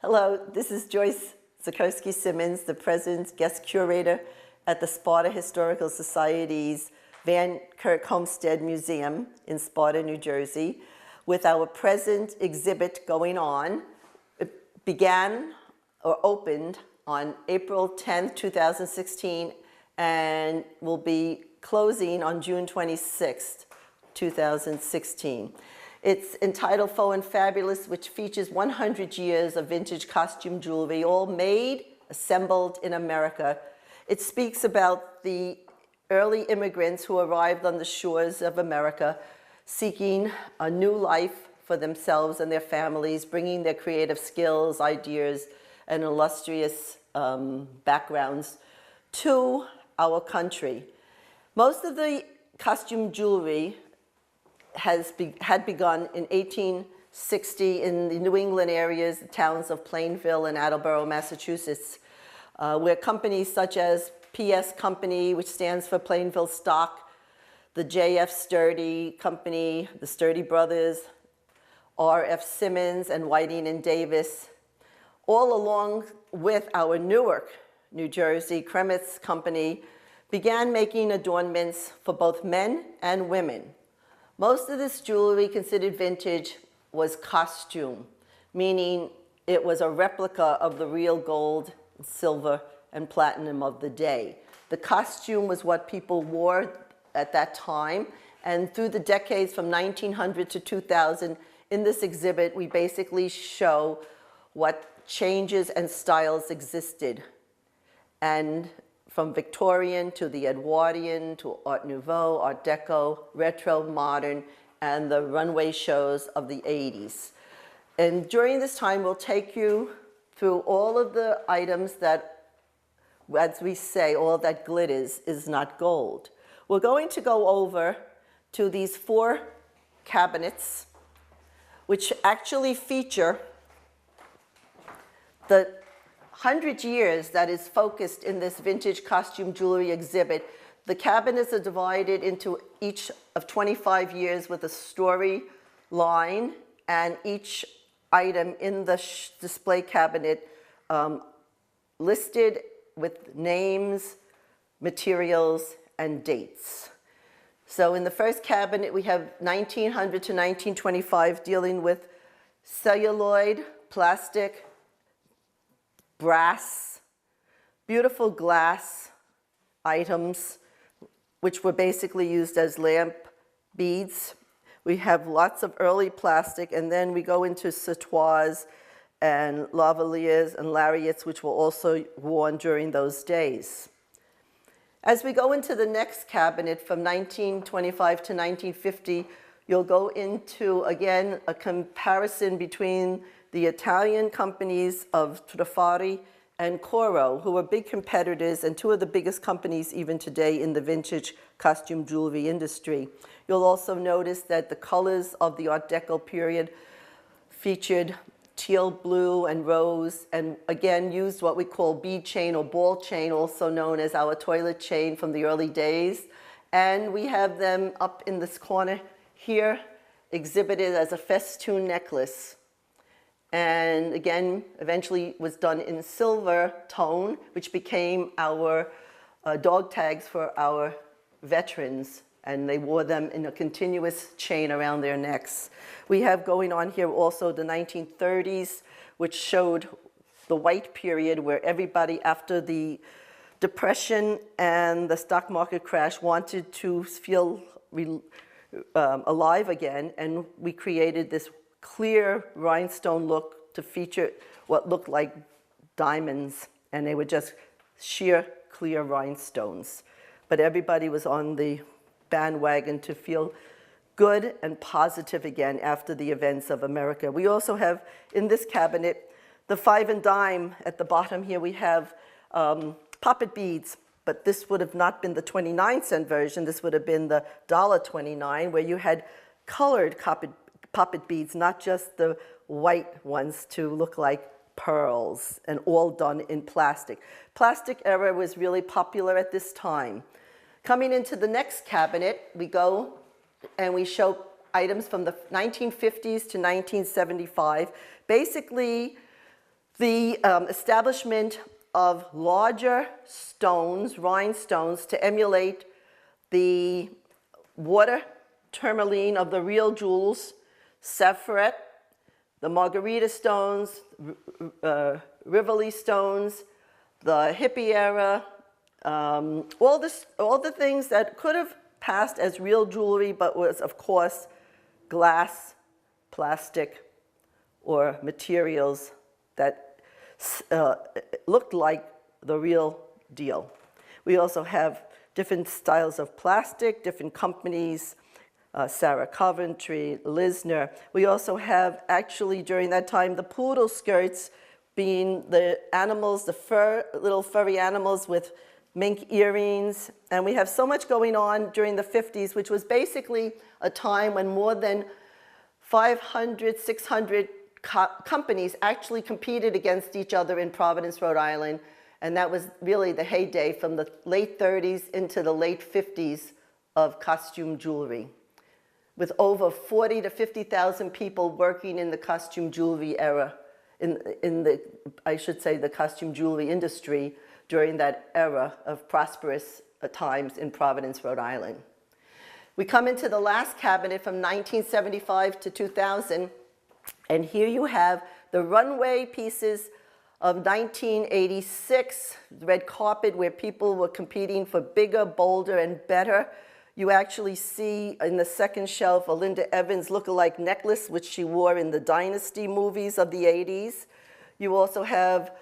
Hello, this is Joyce Zakarsky-Simmons, the President Guest Curator at the Sparta Historical Society's Van Kirk Homestead Museum in Sparta, New Jersey, with our present exhibit going on. It began or opened on April 10th, 2016, and will be closing on June 26th, 2016. It's entitled Faux and Fabulous, which features 100 years of vintage costume jewelry, all made, assembled in America. It speaks about the early immigrants who arrived on the shores of America, seeking a new life for themselves and their families, bringing their creative skills, ideas, and illustrious backgrounds to our country. Most of the costume jewelry had begun in 1860 in the New England areas, the towns of Plainville and Attleboro, Massachusetts, where companies such as PS Company, which stands for Plainville Stock, the JF Sturdy Company, the Sturdy Brothers, RF Simmons and Whiting and Davis, all along with our Newark, New Jersey Kremitz Company, began making adornments for both men and women. Most of this jewelry considered vintage was costume, meaning it was a replica of the real gold, silver, and platinum of the day. The costume was what people wore at that time, and through the decades from 1900 to 2000, in this exhibit, we basically show what changes and styles existed. And from Victorian to the Edwardian to Art Nouveau, Art Deco, retro, modern, and the runway shows of the 80s. And during this time, we'll take you through all of the items that, as we say, all that glitters is not gold. We're going to go over to these 4 cabinets, which actually feature the 100 years that is focused in this vintage costume jewelry exhibit. The cabinets are divided into each of 25 years with a story line, and each item in the display cabinet listed with names, materials, and dates. So in the first cabinet, we have 1900 to 1925 dealing with celluloid, plastic, brass, beautiful glass items, which were basically used as lamp beads. We have lots of early plastic, and then we go into sautoirs and lavaliers and lariats, which were also worn during those days. As we go into the next cabinet from 1925 to 1950, you'll go into, again, a comparison between the Italian companies of Trafari and Coro, who were big competitors and 2 of the biggest companies even today in the vintage costume jewelry industry. You'll also notice that the colors of the Art Deco period featured teal blue and rose, and again used what we call bead chain or ball chain, also known as our toilet chain from the early days. And we have them up in this corner here, exhibited as a festoon necklace. And again, eventually was done in silver tone, which became our dog tags for our veterans, and they wore them in a continuous chain around their necks. We have going on here also the 1930s, which showed the white period where everybody after the Depression and the stock market crash wanted to feel alive again, and we created this clear rhinestone look to feature what looked like diamonds, and they were just sheer clear rhinestones. But everybody was on the bandwagon to feel good and positive again after the events of America. We also have in this cabinet the 5 and dime. At the bottom here we have poppet beads, but this would have not been the 29-cent version. This would have been the $1.29, where you had colored poppet beads, not just the white ones to look like pearls, and all done in plastic. Plastic era was really popular at this time. Coming into the next cabinet, we go and we show items from the 1950s to 1975. Basically, The establishment of larger stones, rhinestones, to emulate the water tourmaline of the real jewels, sapphire, the Margarita stones, Rivoli stones, the hippie era, all the things that could have passed as real jewelry, but was, of course, glass, plastic, or materials that looked like the real deal. We also have different styles of plastic, different companies, Sarah Coventry, Lisner. We also have, actually, during that time, the poodle skirts being the animals, the little furry animals with mink earrings. And we have so much going on during the 50s, which was basically a time when more than 500, 600 companies actually competed against each other in Providence, Rhode Island. And that was really the heyday from the late 30s into the late 50s of costume jewelry, with over 40 to 50,000 people working in the costume jewelry era, I should say, the costume jewelry industry during that era of prosperous times in Providence, Rhode Island. We come into the last cabinet from 1975 to 2000, and here you have the runway pieces of 1986, red carpet, where people were competing for bigger, bolder, and better. You actually see in the second shelf a Linda Evans look-alike necklace, which she wore in the Dynasty movies of the 80s. You also have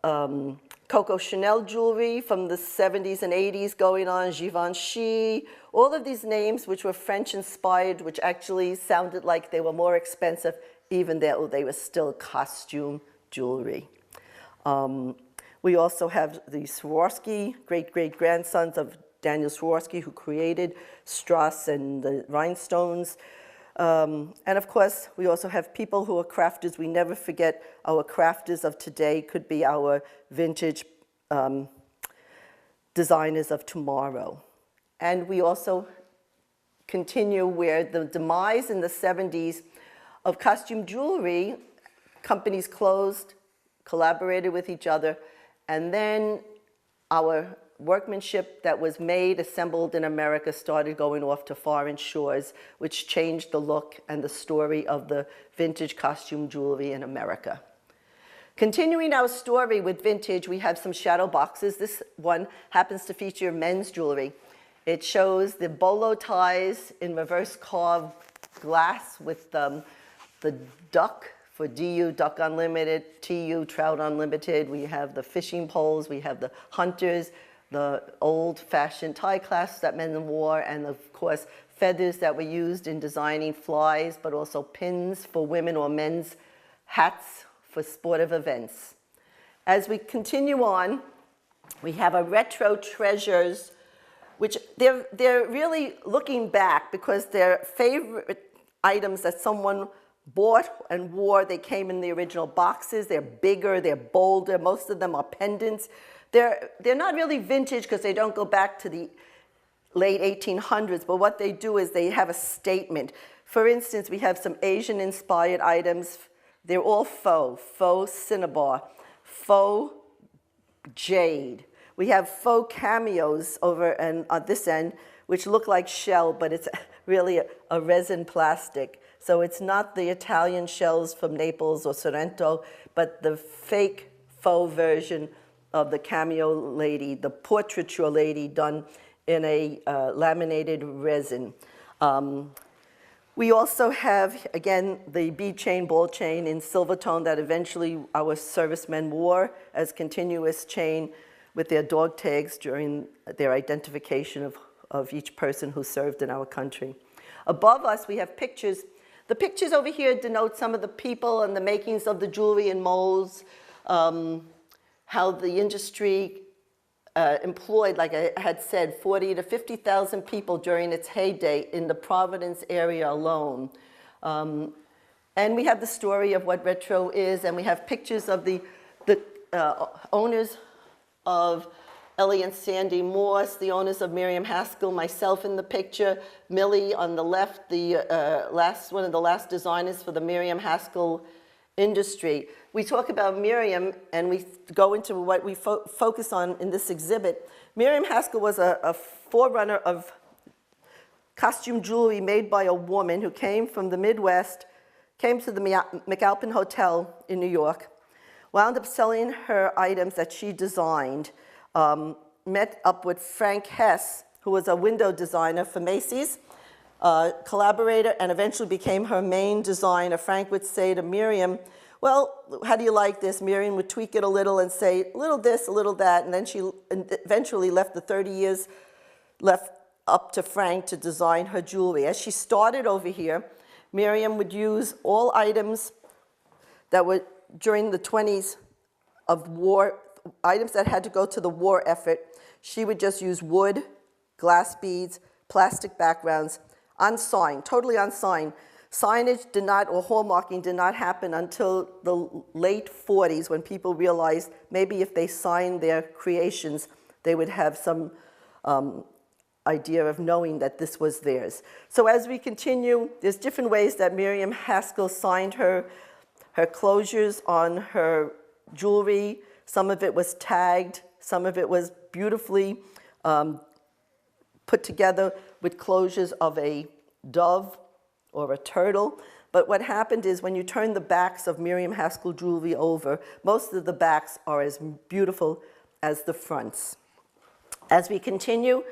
Coco Chanel jewelry from the 70s and 80s going on, Givenchy, all of these names which were French-inspired, which actually sounded like they were more expensive, even though they were still costume jewelry. We also have the Swarovski, great-great-grandsons of Daniel Swarovski, who created strass and the rhinestones. And of course, we also have people who are crafters. We never forget our crafters of today could be our vintage designers of tomorrow. And we also continue where the demise in the 70s of costume jewelry, companies closed, collaborated with each other, and then our workmanship that was made, assembled in America, started going off to foreign shores, which changed the look and the story of the vintage costume jewelry in America. Continuing our story with vintage, we have some shadow boxes. This one happens to feature men's jewelry. It shows the bolo ties in reverse carved glass with the duck for DU, Duck Unlimited, TU, Trout Unlimited. We have the fishing poles, we have the hunters, the old-fashioned tie clasps that men wore, and of course, feathers that were used in designing flies, but also pins for women or men's hats for sportive events. As we continue on, we have a retro treasures, which they're really looking back because they're favorite items that someone bought and wore. They came in the original boxes. They're bigger, they're bolder. Most of them are pendants. They're not really vintage because they don't go back to the late 1800s, but what they do is they have a statement. For instance, we have some Asian-inspired items. They're all faux cinnabar, faux jade. We have faux cameos over and on this end, which look like shell, but it's really a resin plastic. So it's not the Italian shells from Naples or Sorrento, but the fake faux version of the cameo lady, the portraiture lady done in a laminated resin. We also have, again, the bead chain, ball chain in silver tone that eventually our servicemen wore as continuous chain with their dog tags during their identification of each person who served in our country. Above us, we have pictures. The pictures over here denote some of the people and the makings of the jewelry and molds, how the industry employed, like I had said, 40 to 50,000 people during its heyday in the Providence area alone. And we have the story of what retro is, and we have pictures of the owners of Ellie and Sandy Morse, the owners of Miriam Haskell, myself in the picture, Millie on the left, one of the last designers for the Miriam Haskell industry. We talk about Miriam, and we go into what we focus on in this exhibit. Miriam Haskell was a forerunner of costume jewelry made by a woman who came from the Midwest, came to the McAlpin Hotel in New York, wound up selling her items that she designed, met up with Frank Hess, who was a window designer for Macy's, collaborator, and eventually became her main designer. Frank would say to Miriam, well, how do you like this? Miriam would tweak it a little and say, a little this, a little that, and then she eventually left the 30 years left up to Frank to design her jewelry. As she started over here, Miriam would use all items that were during the 20s of war, items that had to go to the war effort. She would just use wood, glass beads, plastic backgrounds, unsigned, totally unsigned. Signage did not, or hallmarking did not happen until the late 40s, when people realized maybe if they signed their creations, they would have some idea of knowing that this was theirs. So as we continue, there's different ways that Miriam Haskell signed her closures on her jewelry. Some of it was tagged, some of it was beautifully put together with closures of a dove or a turtle. But what happened is when you turn the backs of Miriam Haskell jewelry over, most of the backs are as beautiful as the fronts. As we continue,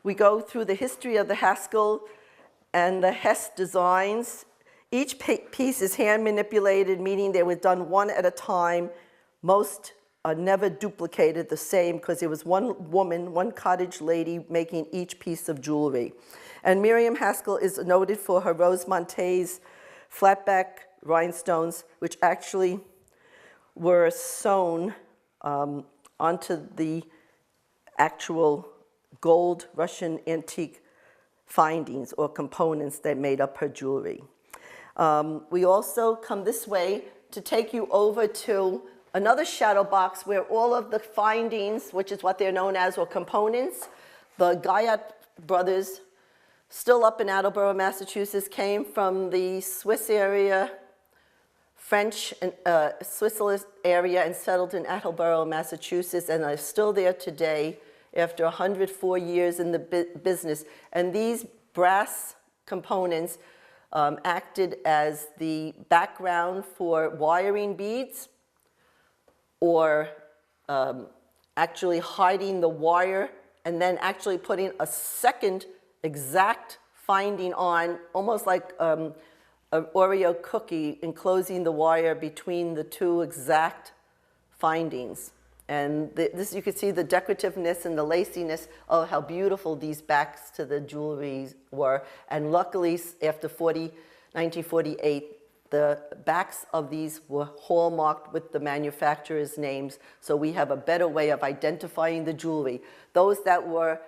we go through the history of the Haskell and the Hess designs. Each piece is hand manipulated, meaning they were done one at a time. Most are never duplicated the same because it was one woman, one cottage lady making each piece of jewelry. And Miriam Haskell is noted for her Rose Montes flatback rhinestones, which actually were sewn onto the actual gold Russian antique findings or components that made up her jewelry. We also come this way to take you over to another shadow box where all of the findings, which is what they're known as, or components, the Guyot Brothers, still up in Attleboro, Massachusetts, came from the Swiss area, French and Swiss area, and settled in Attleboro, Massachusetts, and are still there today after 104 years in the business. And these brass components acted as the background for wiring beads, or actually hiding the wire, and then actually putting a second exact finding on, almost like an Oreo cookie, enclosing the wire between the two exact findings. And this, you can see the decorativeness and the laciness of how beautiful these backs to the jewelry were. And luckily, after 1948, the backs of these were hallmarked with the manufacturer's names, so we have a better way of identifying the jewelry. Those that were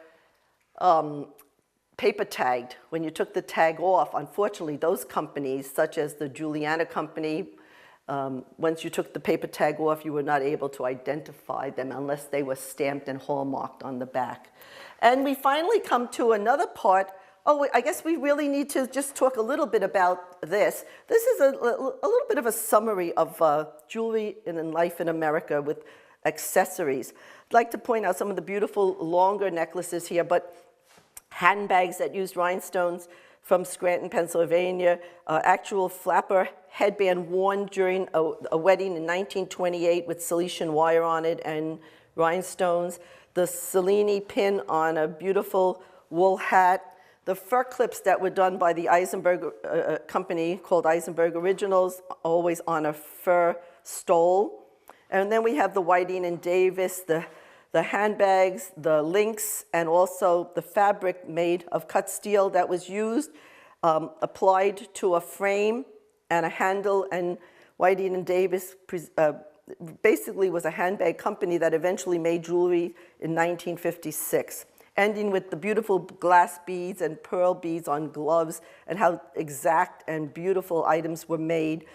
paper tagged, when you took the tag off, unfortunately, those companies, such as the Juliana Company, once you took the paper tag off, you were not able to identify them unless they were stamped and hallmarked on the back. And we finally come to another part. Oh, I guess we really need to just talk a little bit about this. This is a little bit of a summary of jewelry in life in America with accessories. I'd like to point out some of the beautiful longer necklaces here, but handbags that used rhinestones from Scranton, Pennsylvania, actual flapper headband worn during a wedding in 1928 with Cilician wire on it and rhinestones, the Cellini pin on a beautiful wool hat, the fur clips that were done by the Eisenberg company called Eisenberg Originals, always on a fur stole. And then we have the Whiting and Davis, the handbags, the links, and also the fabric made of cut steel that was used, applied to a frame and a handle. And Whiting and Davis basically was a handbag company that eventually made jewelry in 1956. Ending with the beautiful glass beads and pearl beads on gloves, and how exact and beautiful items were made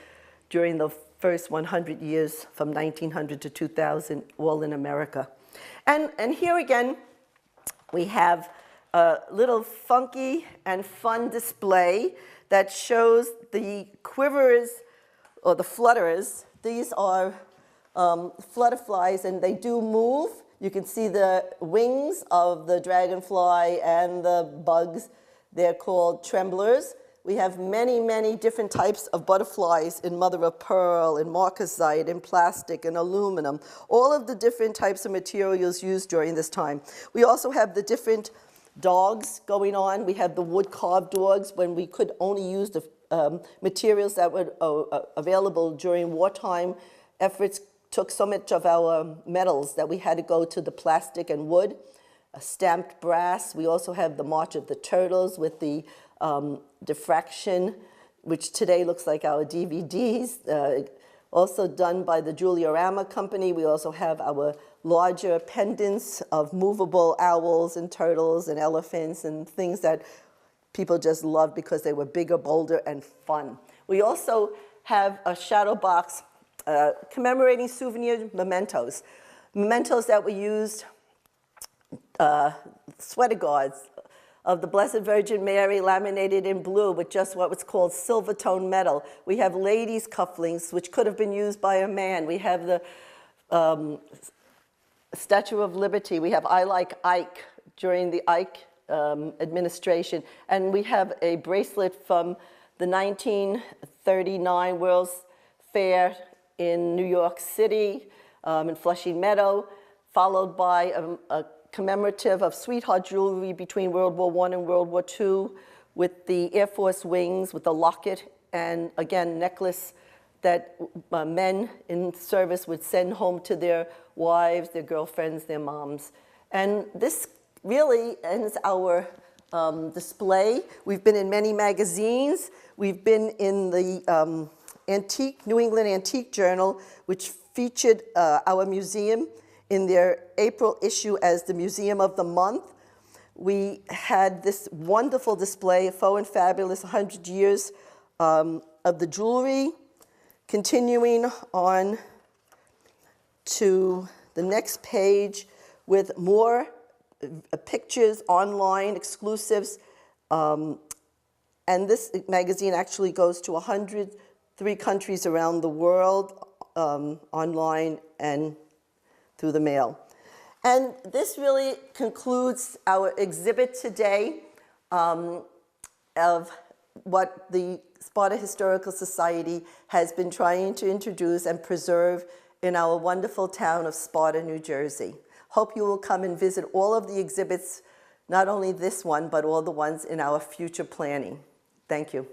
during the first 100 years from 1900 to 2000, all in America. And here again, we have a little funky and fun display that shows the quivers or the flutterers. These are flutterflies, and they do move. You can see the wings of the dragonfly and the bugs. They're called tremblers. We have many, many different types of butterflies in mother of pearl, in marcasite, in plastic, in aluminum, all of the different types of materials used during this time. We also have the different dogs going on. We have the wood-carved dogs when we could only use the materials that were available during wartime. Efforts took so much of our metals that we had to go to the plastic and wood. Stamped brass. We also have the March of the Turtles with the diffraction, which today looks like our DVDs, also done by the Juliarama Company. We also have our larger pendants of movable owls and turtles and elephants and things that people just loved because they were bigger, bolder, and fun. We also have a shadow box commemorating souvenir mementos. Mementos that were used, sweater guards of the Blessed Virgin Mary laminated in blue with just what was called silver tone metal. We have ladies' cufflinks, which could have been used by a man. We have the Statue of Liberty. We have I Like Ike during the Ike administration. And we have a bracelet from the 1939 World's Fair in New York City, in Flushing Meadow, followed by a commemorative of sweetheart jewelry between World War I and World War II with the Air Force wings, with the locket, and again, necklace that men in service would send home to their wives, their girlfriends, their moms. And this really ends our display. We've been in many magazines. We've been in the New England Antique Journal, which featured our museum in their April issue as the Museum of the Month. We had this wonderful display, Faux and Fabulous, 100 years of the jewelry. Continuing on to the next page with more pictures, online exclusives. And this magazine actually goes to 103 countries around the world, online and through the mail. And this really concludes our exhibit today of what the Sparta Historical Society has been trying to introduce and preserve in our wonderful town of Sparta, New Jersey. Hope you will come and visit all of the exhibits, not only this one, but all the ones in our future planning. Thank you.